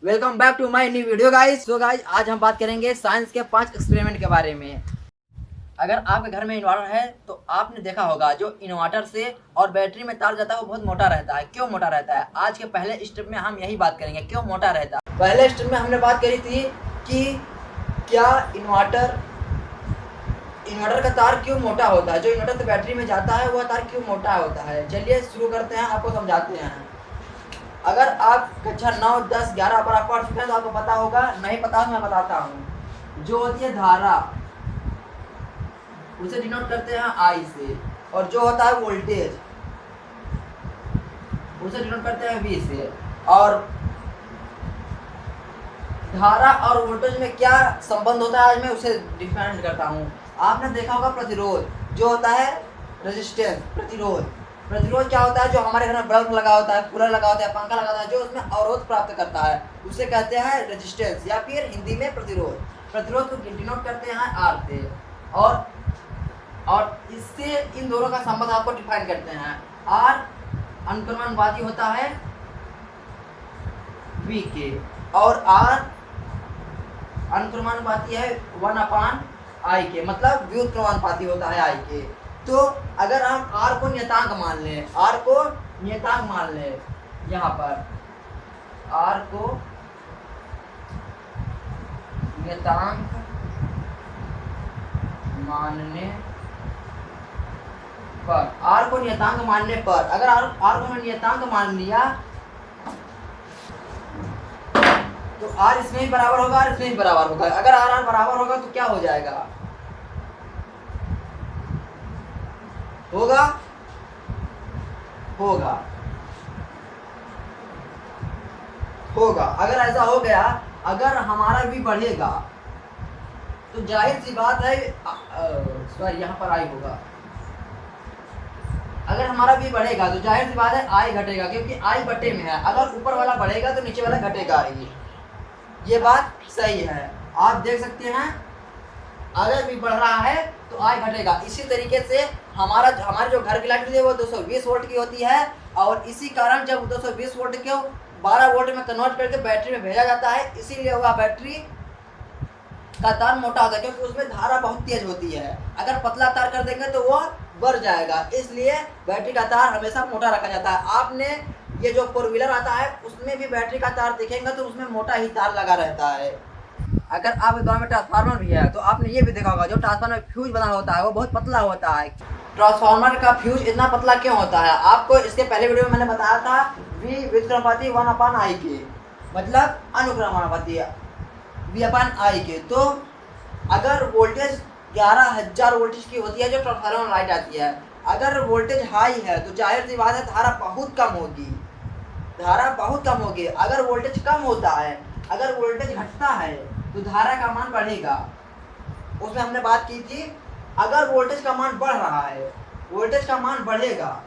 Welcome back to my new video guys. So guys, आज हम बात करेंगे साइंस के 5 एक्सपेरिमेंट के बारे में। अगर आपके घर में इन्वर्टर है तो आपने देखा होगा जो इन्वर्टर से और बैटरी में तार जाता है वो बहुत मोटा रहता है। क्यों मोटा रहता है? आज के पहले स्टेप में हम यही बात करेंगे, क्यों मोटा रहता है। पहले स्टेप में हमने बात करी थी कि क्या इन्वर्टर का तार क्यों मोटा होता है, जो इन्वर्टर से बैटरी में जाता है वह तार क्यों मोटा होता है। चलिए शुरू करते हैं, आपको समझाते हैं। अगर आप कक्षा 9, 10, 11 पर आप पढ़ चुके हैं तो आपको पता होगा, नहीं पता तो मैं बताता हूँ। जो होती है धारा उसे डिनोट करते हैं आई से, और जो होता है वोल्टेज उसे डिनोट करते हैं वी से। और धारा और वोल्टेज में क्या संबंध होता है आज मैं उसे डिफाइन करता हूँ। आपने देखा होगा प्रतिरोध, जो होता है रेजिस्टेंस, प्रतिरोध क्या होता है? जो हमारे घर में बल्ब लगा होता है, कूलर लगा होता है, पंखा लगा होता है, जो उसमें अवरोध प्राप्त करता है उसे कहते हैं रेजिस्टेंस, या फिर हिंदी में प्रतिरोध को डिनोट करते हैं आर से। और इससे इन दोनों का संबंध आपको डिफाइन करते हैं। आर अनुक्रमानुपाती होता है वी के, और आर अनुक्रमानुपाती है 1/I के, मतलब व्युत्क्रमानुपाती होता है आई के। तो अगर हम R को नियतांक मान लें, यहाँ पर R को नियतांक मानने पर अगर R को नियतांक मान लिया तो R इसमें ही बराबर होगा, R इसमें ही बराबर होगा। अगर R बराबर होगा तो क्या हो जाएगा? होगा। अगर ऐसा हो गया, अगर हमारा भी बढ़ेगा तो जाहिर सी बात है, सॉरी यहाँ पर आई होगा। अगर हमारा भी बढ़ेगा तो जाहिर सी बात है आई घटेगा, क्योंकि आई बटे में है। अगर ऊपर वाला बढ़ेगा तो नीचे वाला घटेगा ही। ये बात सही है, आप देख सकते हैं। अगर भी बढ़ रहा है तो आई घटेगा। इसी तरीके से हमारे जो घर की लाइट होती है वो 220 वोल्ट की होती है, और इसी कारण जब 220 वोल्ट को 12 वोल्ट में कन्वर्ट करके बैटरी में भेजा जाता है, इसीलिए वह बैटरी का तार मोटा होता है, क्योंकि उसमें धारा बहुत तेज होती है। अगर पतला तार कर देंगे तो वह बढ़ जाएगा, इसलिए बैटरी का तार हमेशा मोटा रखा जाता है। आपने ये जो 4 व्हीलर आता है उसमें भी बैटरी का तार देखेंगे तो उसमें मोटा ही तार लगा रहता है। अगर आपके गाँव में ट्रांसफार्मर भी है तो आपने ये भी देखा होगा, जो ट्रांसफार्मर फ्यूज बना होता है वो बहुत पतला होता है। ट्रांसफार्मर का फ्यूज इतना पतला क्यों होता है? आपको इसके पहले वीडियो में मैंने बताया था, V व्युत्क्रमानुपाती 1/I के, मतलब अनुक्रमानुपाती V/I के। तो अगर वोल्टेज 11,000 वोल्टेज की होती है जो ट्रांसफार्मर में लाइट आती है, अगर वोल्टेज हाई है तो जाहिर सी बात है धारा बहुत कम होगी। अगर वोल्टेज कम होता है, अगर वोल्टेज घटता है तो धारा का मान बढ़ेगा। उसमें हमने बात की थी, अगर वोल्टेज का मान बढ़ रहा है, वोल्टेज का मान बढ़ेगा,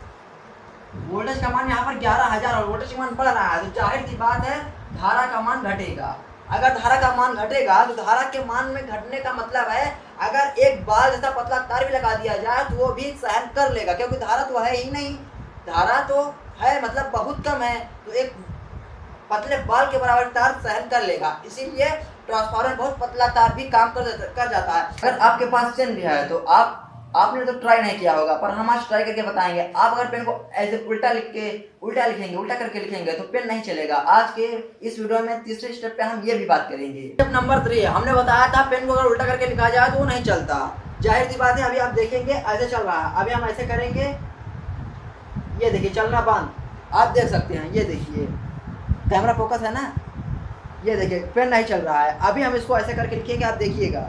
वोल्टेज का मान यहाँ पर 11,000 और वोल्टेज का मान बढ़ रहा है, तो जाहिर सी बात है धारा का मान घटेगा। अगर धारा का मान घटेगा तो धारा के मान में घटने का मतलब है, अगर एक बाल जैसा पतला तार भी लगा दिया जाए तो वो भी सहन कर लेगा, क्योंकि धारा तो है ही नहीं। धारा तो है मतलब बहुत कम है, तो एक पतले बाल के बराबर तार सहन कर लेगा। इसीलिए ट्रांसफार्मर बहुत पतला तार भी काम कर जाता है। अगर आपके पास पेन भी है तो आपने तो ट्राई नहीं किया होगा, पर हम आज ट्राई करके बताएंगे। आप अगर पेन को ऐसे उल्टा करके लिखेंगे तो पेन नहीं चलेगा। आज के इस वीडियो में तीसरे स्टेप पे हम ये भी बात करेंगे। स्टेप नंबर 3, हमने बताया था पेन को अगर उल्टा करके लिखा जाए तो वो नहीं चलता। जाहिर सी बात है, अभी आप देखेंगे ऐसे चल रहा है, अभी हम ऐसे करेंगे, ये देखिए चलना बंद। आप देख सकते हैं, ये देखिए कैमरा फोकस है ना, ये देखिए पेन नहीं चल रहा है। अभी हम इसको ऐसे करके लिखेंगे, आप देखिएगा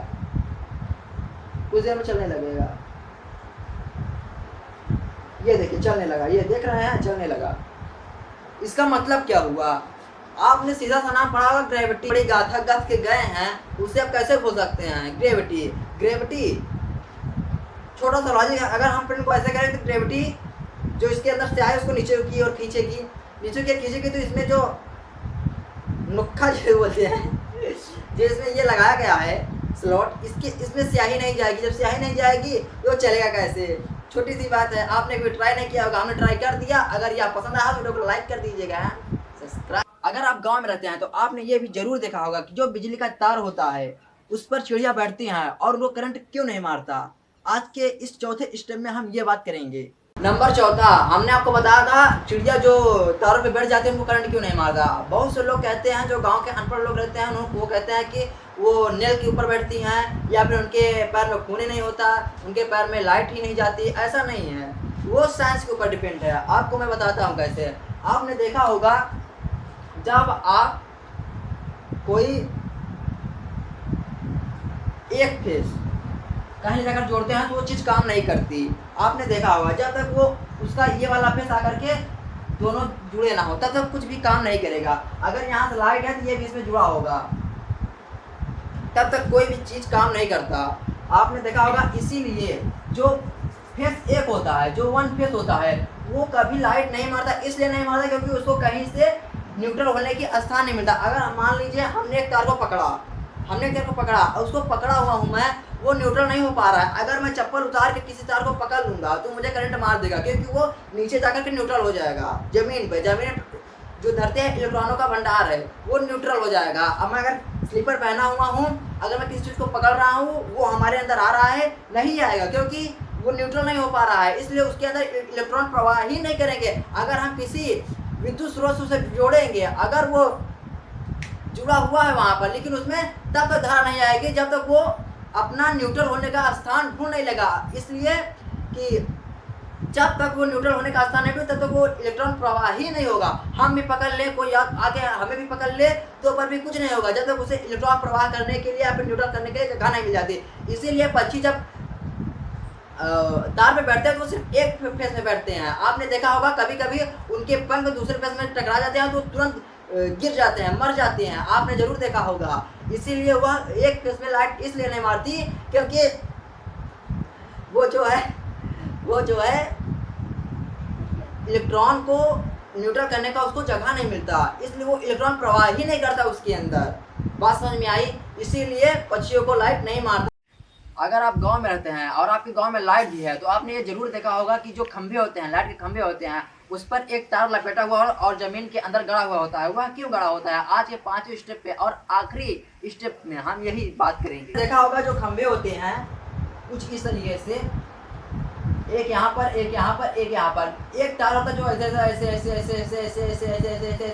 कुछ देर में चलने लगेगा। ये देखिए चलने लगा, ये देख रहे हैं चलने लगा। इसका मतलब क्या हुआ? आपने सीधा सा नाम पढ़ा होगा ग्रेविटी। बड़ी गाथा गथ के गए हैं, उसे आप कैसे खोल सकते हैं? ग्रेविटी छोटा सा लॉजिक है। अगर हम पेन को ऐसे करें तो ग्रेविटी जो इसके अंदर से आए उसको नीचे की और खींचेगी, तो इसमें जो नुक्खा जो बोलते हैं, जो इसमें ये लगाया गया है स्लॉट, इसमें स्याही नहीं जाएगी। जब स्याही नहीं जाएगी तो चलेगा कैसे? छोटी सी बात है, आपने कभी ट्राई नहीं किया होगा, हमने ट्राई कर दिया। अगर ये आप पसंद आया तो वीडियो को लाइक कर दीजिएगा, सब्सक्राइब। अगर आप गांव में रहते हैं तो आपने ये भी जरूर देखा होगा कि जो बिजली का तार होता है उस पर चिड़िया बैठती हैं और वो करंट क्यों नहीं मारता। आज के इस चौथे स्टेप में हम ये बात करेंगे। नंबर चौथा, हमने आपको बताया था चिड़िया जो तारों पे बैठ जाते हैं उनको करंट क्यों नहीं मारता। बहुत से लोग कहते हैं, जो गांव के अनपढ़ लोग रहते हैं वो कहते हैं कि वो नेल के ऊपर बैठती हैं या फिर उनके पैर में खून ही नहीं होता, उनके पैर में लाइट ही नहीं जाती। ऐसा नहीं है, वो साइंस के ऊपर डिपेंड है। आपको मैं बताता हूँ कैसे। आपने देखा होगा जब आप कोई एक फेस कहीं जाकर जोड़ते हैं तो वो चीज़ काम नहीं करती। आपने देखा होगा जब तक वो उसका ये वाला फेस आकर के दोनों जुड़े ना हो तब तक कुछ भी काम नहीं करेगा। अगर यहाँ से लाइट है तो ये भी इसमें जुड़ा होगा, तब तक कोई भी चीज़ काम नहीं करता। आपने देखा होगा इसीलिए जो फेस एक होता है, जो वन फेस होता है, वो कभी लाइट नहीं मारता। इसलिए नहीं मारता क्योंकि उसको कहीं से न्यूट्रल होने की स्थान नहीं मिलता। अगर मान लीजिए हमने एक तार को पकड़ा और उसको पकड़ा हुआ हूँ मैं, वो न्यूट्रल नहीं हो पा रहा है। अगर मैं चप्पल उतार के किसी तार को पकड़ लूँगा तो मुझे करंट मार देगा, क्योंकि वो नीचे जाकर के न्यूट्रल हो जाएगा। जमीन जो धरती है इलेक्ट्रॉनों का भंडार है वो न्यूट्रल हो जाएगा। अब मैं अगर स्लीपर पहना हुआ हूँ, अगर मैं किसी चीज़ को पकड़ रहा हूँ, वो हमारे अंदर आ रहा है, नहीं आएगा क्योंकि वो न्यूट्रल नहीं हो पा रहा है। इसलिए उसके अंदर इलेक्ट्रॉन प्रवाह ही नहीं करेंगे। अगर हम किसी विद्युत स्रोत से जोड़ेंगे, अगर वो जुड़ा हुआ है वहाँ पर, लेकिन उसमें तब तक धारा नहीं आएगी जब तक वो अपना न्यूट्रल होने का स्थान ढूंढ नहीं लगा। इसलिए कि जब तक वो न्यूट्रल होने का स्थान नहीं ढूंढे तब तक वो इलेक्ट्रॉन प्रवाह ही नहीं होगा। हम भी पकड़ ले, कोई आगे हमें भी पकड़ ले तो पर भी कुछ नहीं होगा जब तक उसे इलेक्ट्रॉन प्रवाह करने के लिए या फिर न्यूट्रल करने के लिए जगह नहीं मिल जाती। इसीलिए पक्षी जब तार पे बैठते हैं तो सिर्फ एक फेस में बैठते हैं। आपने देखा होगा कभी कभी उनके पंख दूसरे फेस में टकरा जाते हैं तो तुरंत गिर जाते हैं, मर जाते हैं। आपने जरूर देखा होगा। इसीलिए वह एक फेस में लाइट इसलिए नहीं मारती क्योंकि वो जो है इलेक्ट्रॉन को न्यूट्रल करने का उसको जगह नहीं मिलता, इसलिए वो इलेक्ट्रॉन प्रवाह ही नहीं करता उसके अंदर। बात समझ में आई? इसीलिए पक्षियों को लाइट नहीं मारता। अगर आप गांव में रहते हैं और आपके गांव में लाइट भी है तो आपने ये जरूर देखा होगा कि जो खंभे होते हैं, लाइट के खंभे होते हैं, उस पर एक तार लपेटा हुआ और जमीन के अंदर गड़ा हुआ होता है। वह क्यों गड़ा होता है? आज के 5वें स्टेप पे और आखिरी स्टेप में हम यही बात करेंगे। देखा होगा जो खंभे होते हैं कुछ इस तरीके से, एक यहाँ पर, एक यहाँ पर, एक यहाँ पर। एक तार होता है जो ऐसे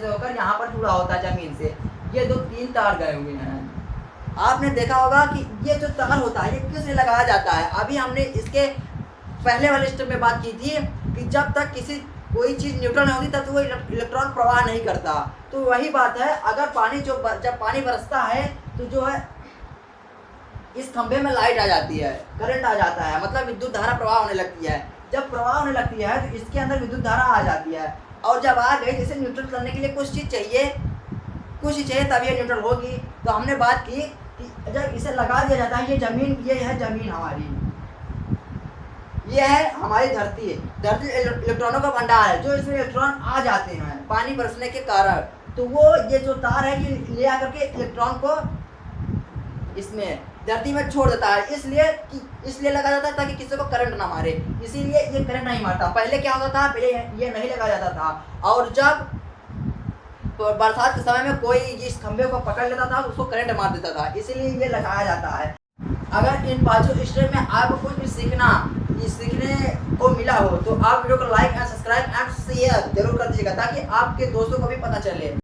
होकर यहाँ पर जुड़ा होता है जमीन से। ये 2-3 तार गए हुए हैं। आपने देखा होगा कि ये जो तार होता है ये किस लिए लगाया जाता है। अभी हमने इसके पहले वाले स्टेप में बात की थी कि जब तक कोई चीज़ न्यूट्रल नहीं होती तब तो वो इलेक्ट्रॉन प्रवाह नहीं करता। तो वही बात है, अगर जब पानी बरसता है तो जो है इस खंभे में लाइट आ जाती है, करंट आ जाता है, मतलब विद्युत धारा प्रवाह होने लगती है। जब प्रवाह होने लगती है तो इसके अंदर विद्युत धारा आ जाती है, और जब आ गई इसे न्यूट्रल करने के लिए कुछ चीज़ चाहिए तब ये न्यूट्रल होगी। तो हमने बात की कि जब इसे लगा दिया जाता है, ये है जमीन हमारी, ये है हमारी धरती इलेक्ट्रॉनों का भंडार है। जो इसमें इलेक्ट्रॉन आ जाते हैं पानी बरसने के कारण, तो वो ये जो तार है ये ले आकर के इलेक्ट्रॉन को इसमें धरती में छोड़ देता है। इसलिए लगा जाता है ताकि किसी को करंट ना मारे। इसीलिए ये करंट नहीं मारता। पहले क्या होता था, पहले ये नहीं लगाया जाता था, और जब तो बरसात के समय में कोई इस खंभे को पकड़ लेता था तो उसको करंट मार देता था। इसीलिए ये लगाया जाता है। अगर इन 5 स्टेप में आपको कुछ भी सीखने को मिला हो तो आप वीडियो को like and subscribe and share जरूर कर दीजिएगा ताकि आपके दोस्तों को भी पता चले।